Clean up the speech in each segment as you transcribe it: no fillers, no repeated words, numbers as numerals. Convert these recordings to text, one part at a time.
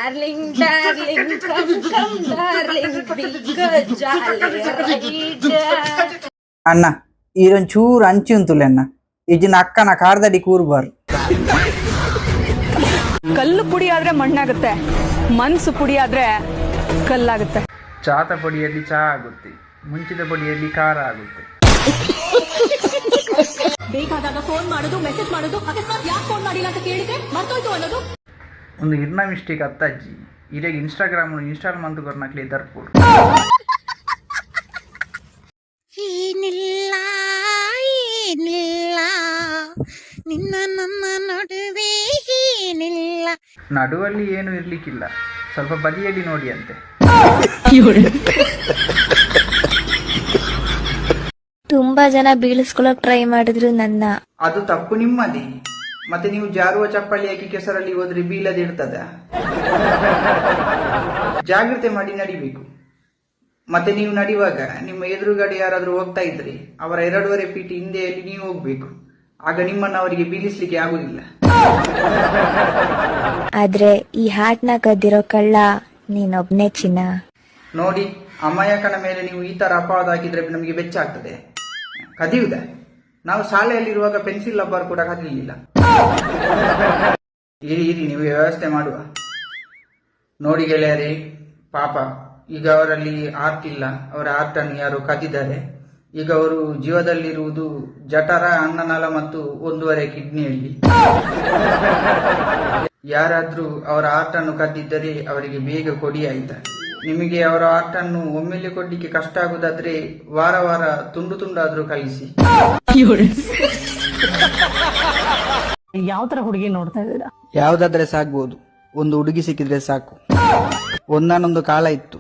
Darling, darling, come, darling, big jolly ride. ಅಣ್ಣ ಈರೊಂಚೂರು ಅಂಚಿ ಉಂತುಲೆ ಅಣ್ಣ ಈಜಿನ ಅಕ್ಕನ ಕಾರ್ದಡಿ ಕೂರ್ಬಾರ್ದು. ಕಲ್ಲು ಪುಡಿ ಆದ್ರೆ ಮಣ್ಣಾಗುತ್ತೆ, ಮನ್ಸು ಪುಡಿ ಆದ್ರೆ ಕಲ್ಲಾಗುತ್ತೆ. ಚಾತ ಪೊಡಿಯಲ್ಲಿ ಚಹಾ ಆಗುತ್ತೆ, ಮುಂಚಿದ ಪೊಡಿಯಲ್ಲಿ ಖಾರ ಆಗುತ್ತೆ. ಬೇಕಾದಾಗ ಫೋನ್ ಮಾಡೋದು, ಮೆಸೇಜ್ ಮಾಡೋದು, ಅಕಸ್ಮಾತ್ ಯಾಕೆ ಫೋನ್ ಮಾಡಿಲ್ಲ ಅಂತ ಕೇಳಿದ್ರೆ ಮರ್ತೋಯ್ತು ಅನ್ನೋದು. ಒಂದು ಇರ್ನ ಮಿಸ್ಟೇಕ್ ಅತ್ತಾಜಿ ಇರಾಗ ಇನ್ಸ್ಟಾಗ್ರಾಮ್ ಇನ್ಸ್ಟಾಲ್ ಮಂತ್ ಕೊರ್ನಕ್ಲಿ ತರ್ಪೋಡು. ಏನಿಲ್ಲ ಏನಿಲ್ಲ ನಿನ್ನ ನನ್ನ ನಡುವೆ ಏನಿಲ್ಲ. ನಡುವಲ್ಲಿ ಏನು ಇರ್ಲಿಕ್ಕಿಲ್ಲ, ಸ್ವಲ್ಪ ಬದಿಯಲ್ಲಿ ನೋಡಿ ಅಂತೆ. ತುಂಬಾ ಜನ ಬೀಳಿಸ್ಕೊಳಕ್ ಟ್ರೈ ಮಾಡಿದ್ರು ನನ್ನ. ಅದು ತಪ್ಪು ನಿಮ್ಮದಿ. ಮತ್ತೆ ನೀವು ಜಾರುವ ಚಪ್ಪಲಿ ಹಾಕಿ ಕೆಸರಲ್ಲಿ ಹೋದ್ರೆ ಬೀಳದೆ ಇರ್ತದ. ಜಾಗ್ರತೆ ಮಾಡಿ ನಡಿಬೇಕು. ಮತ್ತೆ ನೀವು ನಡೆಯುವಾಗ ನಿಮ್ಮ ಎದುರುಗಡೆ ಯಾರಾದ್ರೂ ಹೋಗ್ತಾ ಇದ್ರೆ ಅವರ 2.5 ಫೀಟ್ ಹಿಂದೆಯಲ್ಲಿ ನೀವು ಹೋಗ್ಬೇಕು. ಆಗ ನಿಮ್ಮನ್ನು ಅವರಿಗೆ ಬೀಳಿಸ್ಲಿಕ್ಕೆ ಆಗುದಿಲ್ಲ. ಆದ್ರೆ ಈ ಹಾಟ್ನ ಕದ್ದಿರೋ ಕಳ್ಳ ನೀನೊಬ್ನೇ ಚಿನ್ನ. ನೋಡಿ, ಅಮಾಯಕನ ಮೇಲೆ ನೀವು ಈ ತರ ಅಪವಾದ ಹಾಕಿದ್ರೆ ನಮಗೆ ಬೆಚ್ಚ ಆಗ್ತದೆ. ಕದಿಯುವುದ? ನಾವು ಶಾಲೆಯಲ್ಲಿರುವಾಗ ಪೆನ್ಸಿಲ್ ರಬ್ಬರ್ ಕೂಡ ಕದಿಲಿಲ್ಲ. ಇರಿ ನೀವು ವ್ಯವಸ್ಥೆ ಮಾಡುವ. ನೋಡಿ ಗೆಳೆಯರೇ, ಪಾಪ ಈಗ ಅವರಲ್ಲಿ ಆರ್ಟ್ ಇಲ್ಲ, ಅವರ ಆರ್ಟ್ ಅನ್ನು ಯಾರು ಕದಿದ್ದಾರೆ. ಈಗ ಅವರು ಜೀವದಲ್ಲಿರುವುದು ಜಠರ, ಅನ್ನನಾಳ ಮತ್ತು 1.5 ಕಿಡ್ನಿಯಲ್ಲಿ. ಯಾರಾದ್ರೂ ಅವರ ಆರ್ಟ್ ಅನ್ನು ಕದ್ದಿದ್ದರೆ ಅವರಿಗೆ ಬೇಗ ಕೊಡಿ ಆಯ್ತಾ. ನಿಮಗೆ ಅವರ ಆರ್ಟ್ ಅನ್ನು ಒಮ್ಮೆಲೆ ಕೊಡ್ಲಿಕ್ಕೆ ಕಷ್ಟ ಆಗುದಾದ್ರೆ ವಾರ ವಾರ ತುಂಡು ತುಂಡಾದ್ರೂ ಕಳಿಸಿ. ಯಾವ ತರ ಹುಡುಗಿ ನೋಡ್ತಾ ಇದ್ದೀರಾ? ಯಾವ್ದಾದ್ರೆ ಸಾಕ್ಬೋದು, ಒಂದು ಹುಡುಗಿ ಸಿಕ್ಕಿದ್ರೆ ಸಾಕು. ಒಂದಾನೊಂದು ಕಾಲ ಇತ್ತು,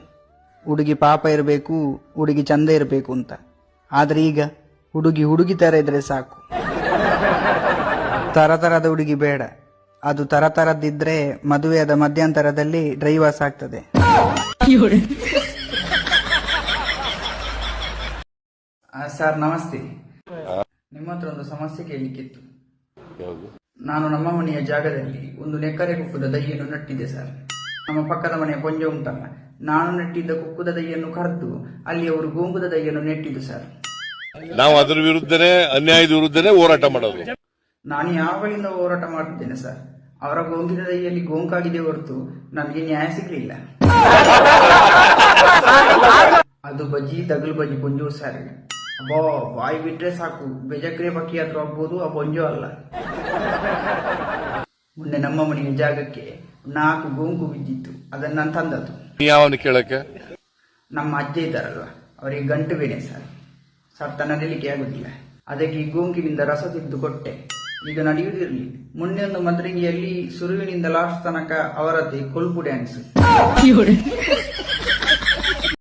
ಹುಡುಗಿ ಪಾಪ ಇರಬೇಕು, ಹುಡುಗಿ ಚಂದ ಇರಬೇಕು ಅಂತ. ಆದ್ರೆ ಈಗ ಹುಡುಗಿ ತರ ಇದ್ರೆ ಸಾಕು. ತರತರದ ಹುಡುಗಿ ಬೇಡ. ಅದು ತರತರದಿದ್ರೆ ಮದುವೆಯಾದ ಮಧ್ಯಂತರದಲ್ಲಿ ಡ್ರೈವರ್ಸ್ ಆಗ್ತದೆ. ಸರ್ ನಮಸ್ತೆ. ನಿಮ್ಮ ಹತ್ರ ಒಂದು ಸಮಸ್ಯೆ ಕೇಳಲಿಕ್ಕಿತ್ತು. ನಾನು ನಮ್ಮ ಮನೆಯ ಜಾಗದಲ್ಲಿ ಒಂದು ನೆಕ್ಕರೆ ಕುಕ್ಕುದ ದೈಯನ್ನು ನೆಟ್ಟಿದ್ದೆ ಸರ್. ನಮ್ಮ ಪಕ್ಕದ ಮನೆಯ ಕೊಂಜ ಉಂಟಲ್ಲ, ನಾನು ನೆಟ್ಟಿದ್ದ ಕುಕ್ಕುದ ದೈಯನ್ನು ಕರೆದು ಅಲ್ಲಿ ಅವರು ಗೋಂಗುದ ದೈಯನ್ನು ನೆಟ್ಟಿದ್ದು ಸರ್. ನಾವು ಅದರ ವಿರುದ್ಧನೇ, ಅನ್ಯಾಯದ ವಿರುದ್ಧನೇ ಹೋರಾಟ ಮಾಡೋದು. ನಾನು ಯಾವಾಗಲಿಂದ ಹೋರಾಟ ಮಾಡುತ್ತಿದ್ದೇನೆ ಸರ್. ಅವರ ಗೋಂಗಿನ ದೈಯಲ್ಲಿ ಗೋಂಕಾಗಿದೆ ಹೊರತು ನನಗೆ ನ್ಯಾಯ ಸಿಗಲಿಲ್ಲ. ಅದು ಬಜ್ಜಿ ತಗಲು ಬಜ್ಜಿ ಬೊಂಜು ಸರ್. ಅಬ್ಬೋ, ಬಾಯಿ ಬಿಟ್ರೆ ಸಾಕು, ಬೆಜಕ್ರೆ ಪಕ್ಕಿ ಹತ್ರ ಆಗ್ಬೋದು, ಆ ಬೊಂಜು ಅಲ್ಲ. ಮೊನ್ನೆ ನಮ್ಮ ಮನೆಯ ಜಾಗಕ್ಕೆ 4 ಗೋಂಕು ಬಿದ್ದಿತ್ತು, ಅದನ್ನ ನಾನು ತಂದದ್ದು. ಯಾವನು ಕೇಳಕ್ಕೆ? ನಮ್ಮ ಅಜ್ಜ ಇದ್ದಾರಲ್ವ, ಅವರಿಗೆ ಗಂಟು ಬೇನೆ ಸರ್. ಸತ್ತ ನಡಲಿಕ್ಕೆ ಆಗುದಿಲ್ಲ. ಅದಕ್ಕೆ ಈ ಗೋಂಕಿನಿಂದ ರಸ ತೆಗೆದು ಕೊಟ್ಟೆ. ಈಗ ನಡೆಯುವುದಿರಲಿ. ಮೊನ್ನೆ ಒಂದು ಮದ್ರಂಗಿಯಲ್ಲಿ ಸುರುವಿನಿಂದ ಲಾಸ್ಟ್ ತನಕ ಅವರದ್ದೇ ಕೊಲ್ಪು ಡ್ಯಾನ್ಸ್.